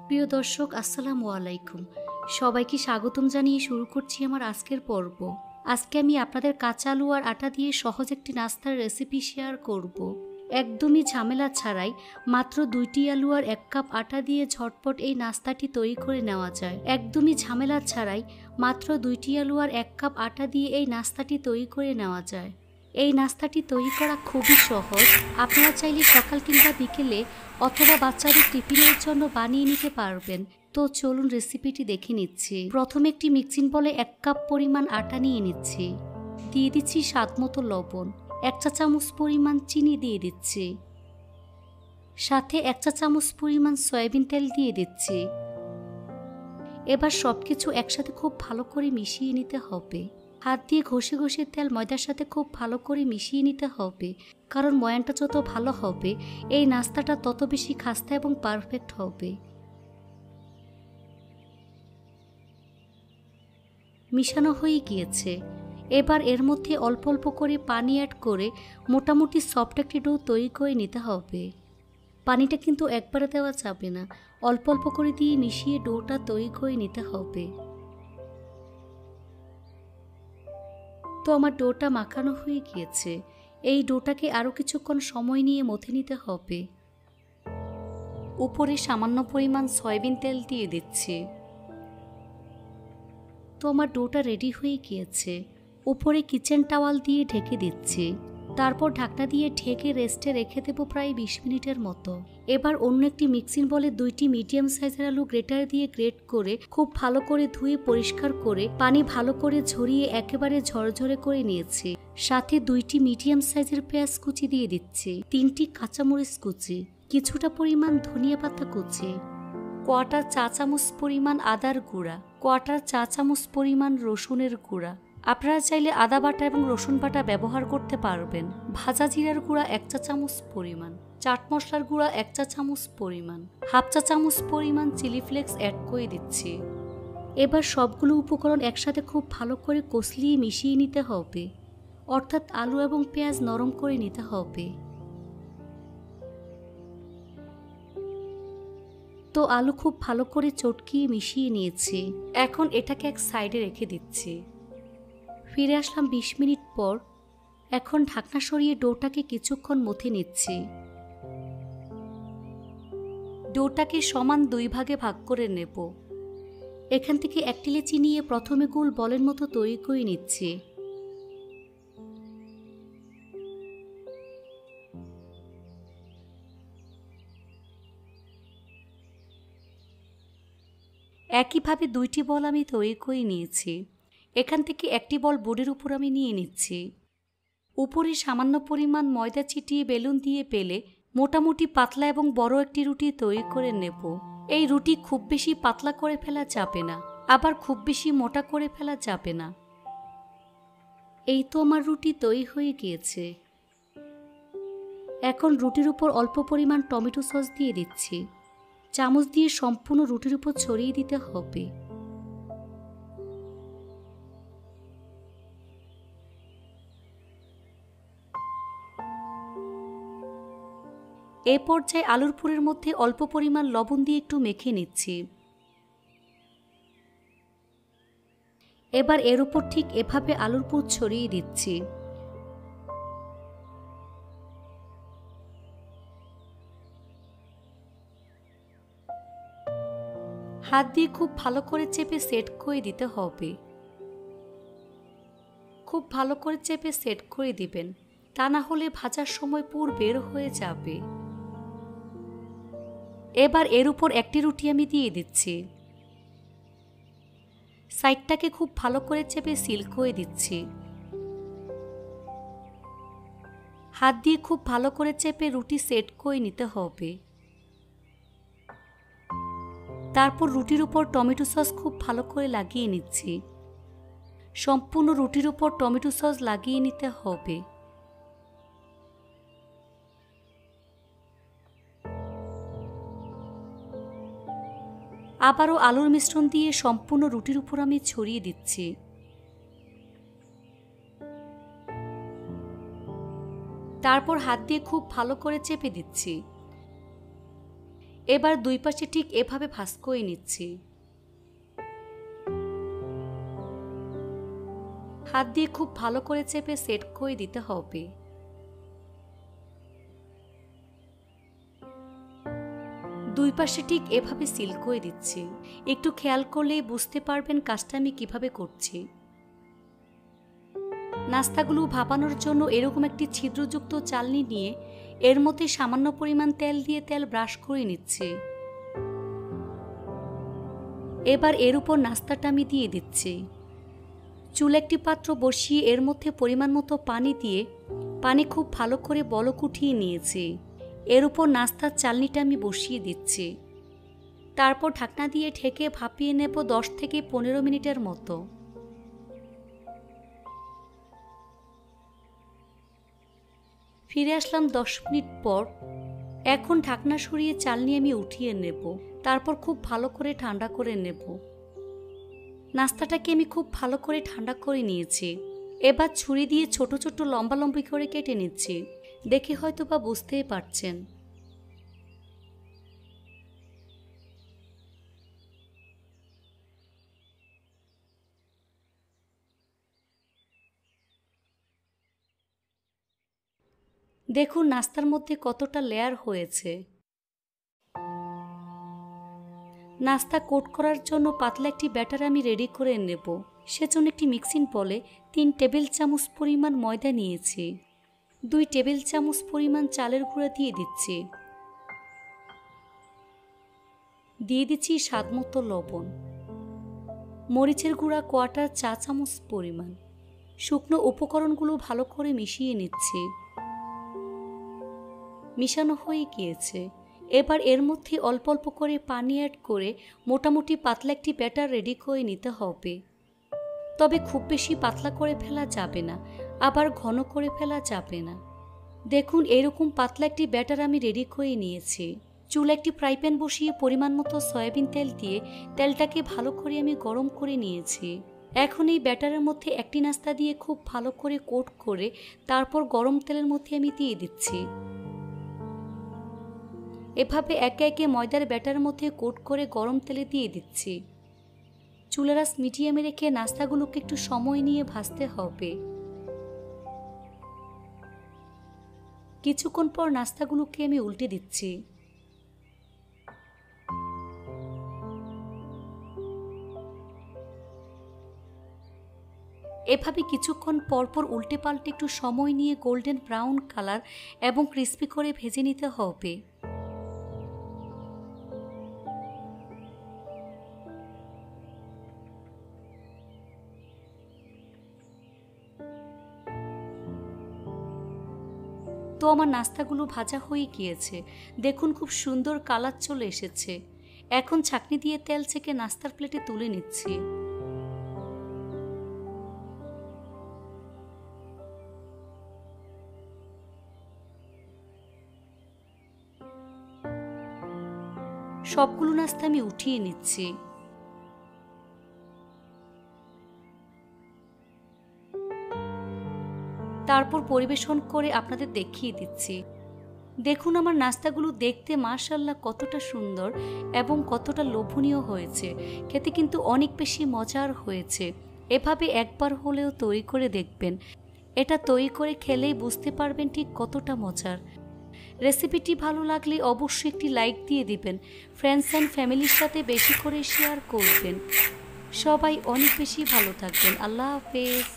প্রিয় দর্শক, আসসালামু আলাইকুম। সবাইকে স্বাগতম জানিয়ে শুরু করছি আমার আজকের পর্ব। আজকে আমি আপনাদের কাঁচা আলু আর আটা দিয়ে সহজ একটি নাস্তার রেসিপি শেয়ার করব। একদমই ঝামেলা ছাড়াই মাত্র 2টি আলু আর 1 কাপ আটা দিয়ে ঝটপট এই নাস্তাটি তৈরি করে নেওয়া যায়। একদমই ঝামেলা ছাড়াই মাত্র 2টি আলু আর 1 কাপ আটা দিয়ে এই নাস্তাটি তৈরি করে নেওয়া যায়। এই নাস্তাটি তৈরি করা খুবই সহজ। আপনারা চাইলে সকাল কিংবা বিকেলে অথবা বাচ্চাদের টিফিনের জন্য বানিয়ে নিতে পারবেন। তো চলুন রেসিপিটি দেখে নিচ্ছি। প্রথমে একটি মিক্সিং বলে 1 কাপ পরিমাণ আটা নিয়ে নিচ্ছি। দিয়ে দিচ্ছি স্বাদমতো লবণ, 1 চা চামচ পরিমাণ চিনি দিয়ে দিচ্ছি, সাথে 1 চা চামচ পরিমাণ সয়াবিন তেল দিয়ে দিচ্ছি। এবার সবকিছু একসাথে খুব ভালো করে মিশিয়ে নিতে হবে। হাত দিয়ে ঘষে ঘষে তেল ময়দার সাথে খুব ভালো করে মিশিয়ে নিতে হবে, কারণ ময়ানটা যত ভালো হবে এই নাস্তাটা তত বেশি খাস্তা এবং পারফেক্ট হবে। মিশানো হয়ে গিয়েছে। এবার এর মধ্যে অল্প অল্প করে পানি অ্যাড করে মোটামুটি সফট একটি ডো তৈরি করে নিতে হবে। পানিটা কিন্তু একবারে দেওয়া যাবে না, অল্প অল্প করে দিয়ে মিশিয়ে ডোটা তৈরি করে নিতে হবে। তো আমার ডোটা মাখানো হয়ে গিয়েছে। এই ডোটাকে আরও কিছুক্ষণ সময় নিয়ে মথে নিতে হবে। উপরে সামান্য পরিমাণ সয়াবিন তেল দিয়ে দিচ্ছি। তো আমার ডোটা রেডি হয়ে গিয়েছে। উপরে কিচেন টাওয়াল দিয়ে ঢেকে দিচ্ছি। তারপর ঢাকনা দিয়ে ঢেকে রেস্টে রেখে দেবো প্রায় 20 মিনিটের মতো। এবার অন্য একটি মিক্সিং বলে 2টি মিডিয়াম সাইজের আলু গ্রেটার দিয়ে গ্রেট করে খুব ভালো করে ধুয়ে পরিষ্কার করে পানি ভালো করে ঝরিয়ে একেবারে ঝরঝরে করে নিয়েছি। সাথে 2টি মিডিয়াম সাইজের পেঁয়াজ কুচি দিয়ে দিচ্ছি, 3টি কাঁচামরিচ কুচি, কিছুটা পরিমাণ ধনিয়া পাতা কুচি, 1/4 চা চামচ পরিমাণ আদার গুঁড়া, 1/4 চা চামচ পরিমাণ রসুনের গুঁড়া। আপনারা চাইলে আদা বাটা এবং রসুন বাটা ব্যবহার করতে পারবেন। ভাজা জিরার গুঁড়া 1 চা চামচ পরিমাণ, চাট মশলার গুঁড়া 1 চা চামচ পরিমাণ, 1/2 চা চামচ পরিমাণ চিলি ফ্লেক্স অ্যাড করে দিচ্ছি। এবার সবগুলো উপকরণ একসাথে খুব ভালো করে কষলিয়ে মিশিয়ে নিতে হবে, অর্থাৎ আলু এবং পেঁয়াজ নরম করে নিতে হবে। তো আলু খুব ভালো করে চটকিয়ে মিশিয়ে নিয়েছি। এখন এটাকে এক সাইডে রেখে দিচ্ছি। ফিরে আসলাম 20 মিনিট পর। এখন ঢাকনা সরিয়ে ডোটাকে কিছুক্ষণ মথে নিচ্ছি। ডোটাকে সমান 2 ভাগে ভাগ করে নেব। এখান থেকে একটি লেচি নিয়ে প্রথমে গোল বলের মতো তৈরি করে নিচ্ছি। একইভাবে 2টি বল আমি তৈরি করে নিয়েছি। এখান থেকে একটি বল বোর্ডের উপর আমি নিয়ে নিচ্ছি। উপরে সামান্য পরিমাণ ময়দা ছিটিয়ে বেলুন দিয়ে পেলে মোটামুটি পাতলা এবং বড় একটি রুটি তৈরি করে নেব। এই রুটি খুব বেশি পাতলা করে ফেলা যাবে না, আবার খুব বেশি মোটা করে ফেলা যাবে না। এই তো আমার রুটি তৈরি হয়ে গিয়েছে। এখন রুটির উপর অল্প পরিমাণ টমেটো সস দিয়ে দিচ্ছি। চামচ দিয়ে সম্পূর্ণ রুটির উপর ছড়িয়ে দিতে হবে। এ পর্যায়ে আলুর পুরের মধ্যে অল্প পরিমাণ লবণ দিয়ে একটু মেখে নিচ্ছি। এবার এর উপর ঠিক এভাবে আলুর পুর ছড়িয়ে দিচ্ছি। হাত দিয়ে খুব ভালো করে চেপে সেট করে দিতে হবে। খুব ভালো করে চেপে সেট করে দিবেন, তা না হলে ভাজার সময় পুর বের হয়ে যাবে। এবার এর উপর একটি রুটি আমি দিয়ে দিচ্ছি। সাইডটাকে খুব ভালো করে চেপে সিল করে দিচ্ছি। হাত দিয়ে খুব ভালো করে চেপে রুটি সেট করে নিতে হবে। তারপর রুটির উপর টমেটো সস খুব ভালো করে লাগিয়ে নিচ্ছি। সম্পূর্ণ রুটির উপর টমেটো সস লাগিয়ে নিতে হবে। আবারও আলুর মিশ্রণ দিয়ে সম্পূর্ণ রুটির উপর আমি ছড়িয়ে দিচ্ছি। তারপর হাত দিয়ে খুব ভালো করে চেপে দিচ্ছি। এবার দুই পাশে ঠিক এভাবে ভাঁজ করে নিচ্ছি। হাত দিয়ে খুব ভালো করে চেপে সেট করে দিতে হবে। দুই পাশে ঠিক এভাবে সিল করে দিচ্ছি। একটু খেয়াল করলেই বুঝতে পারবেন কাজটা আমি কিভাবে করছি। নাস্তাগুলো ভাপানোর জন্য এরকম একটি ছিদ্রযুক্ত চালনি নিয়ে এর মধ্যে সামান্য পরিমাণ তেল দিয়ে তেল ব্রাশ করে নিচ্ছি। এবার এর উপর নাস্তাটা আমি দিয়ে দিচ্ছি। চুলে একটি পাত্র বসিয়ে এর মধ্যে পরিমাণ মতো পানি দিয়ে পানি খুব ভালো করে বলক উঠিয়ে নিয়েছি। এর উপর নাস্তার চালনিটা আমি বসিয়ে দিচ্ছি। তারপর ঢাকনা দিয়ে ঢেকে ভাপিয়ে নেব 10 থেকে 15 মিনিটের মতো। ফিরে আসলাম 10 মিনিট পর। এখন ঢাকনা সরিয়ে চালনি আমি উঠিয়ে নেব। তারপর খুব ভালো করে ঠান্ডা করে নেব। নাস্তাটাকে আমি খুব ভালো করে ঠান্ডা করে নিয়েছি। এবার ছুরি দিয়ে ছোট ছোট লম্বা লম্বি করে কেটে নিচ্ছি। দেখে হয়তো বা বুঝতেই পারছেন। দেখুন নাস্তার মধ্যে কতটা লেয়ার হয়েছে। নাস্তা কোট করার জন্য পাতলা একটি ব্যাটার আমি রেডি করে নেব। সেজন্য একটি মিক্সিং বলে 3 টেবিল চামচ পরিমাণ ময়দা নিয়েছি। 2 টেবিল চামচ পরিমাণ চালের গুঁড়া দিয়ে দিচ্ছি। দিয়ে দিচ্ছি স্বাদমতো লবণ, মরিচের গুঁড়া 1/4 চা চামচ পরিমাণ। শুকনো উপকরণগুলো ভালো করে মিশিয়ে নিচ্ছি। মিশানো হয়ে গিয়েছে। এবার এর মধ্যে অল্প অল্প করে পানি অ্যাড করে মোটামুটি পাতলা একটি ব্যাটার রেডি করে নিতে হবে। তবে খুব বেশি পাতলা করে ফেলা যাবে না, আবার ঘন করে ফেলা যাবে না। দেখুন এরকম পাতলা একটি ব্যাটার আমি রেডি করে নিয়েছি। চুলে একটি ফ্রাই প্যান বসিয়ে পরিমাণ মতো সয়াবিন তেল দিয়ে তেলটাকে ভালো করে আমি গরম করে নিয়েছি। এখন এই ব্যাটারের মধ্যে একটি নাস্তা দিয়ে খুব ভালো করে কোট করে তারপর গরম তেলের মধ্যে আমি দিয়ে দিচ্ছি। এভাবে একে একে ময়দার ব্যাটার মধ্যে কোট করে গরম তেলে দিয়ে দিচ্ছি। চুলার আঁচ মিডিয়ামে রেখে নাস্তাগুলোকে একটু সময় নিয়ে ভাজতে হবে। কিছুক্ষণ পর নাস্তাগুলোকে আমি উল্টে দিচ্ছি। এভাবে কিছুক্ষণ পরপর উল্টে পাল্টে একটু সময় নিয়ে গোল্ডেন ব্রাউন কালার এবং ক্রিস্পি করে ভেজে নিতে হবে। তো আমার নাস্তাগুলো ভাজা হয়ে গিয়েছে। দেখুন খুব সুন্দর কালার চলে এসেছে। এখন ছাঁকনি দিয়ে তেল ছেঁকে নাস্তার প্লেটে তুলে নিচ্ছি। সবগুলো নাস্তা আমি উঠিয়ে নিচ্ছি। তারপর পরিবেশন করে আপনাদের দেখিয়ে দিচ্ছি। দেখুন আমার নাস্তাগুলো দেখতে মাশাআল্লাহ কতটা সুন্দর এবং কতটা লোভনীয় হয়েছে। খেতে কিন্তু অনেক বেশি মজার হয়েছে। এভাবে একবার হলেও তৈরি করে দেখবেন। এটা তৈরি করে খেলেই বুঝতে পারবেন ঠিক কতটা মজার। রেসিপিটি ভালো লাগলে অবশ্যই একটি লাইক দিয়ে দিবেন। ফ্রেন্ডস অ্যান্ড ফ্যামিলির সাথে বেশি করে শেয়ার করবেন। সবাই অনেক বেশি ভালো থাকবেন। আল্লাহ হাফেজ।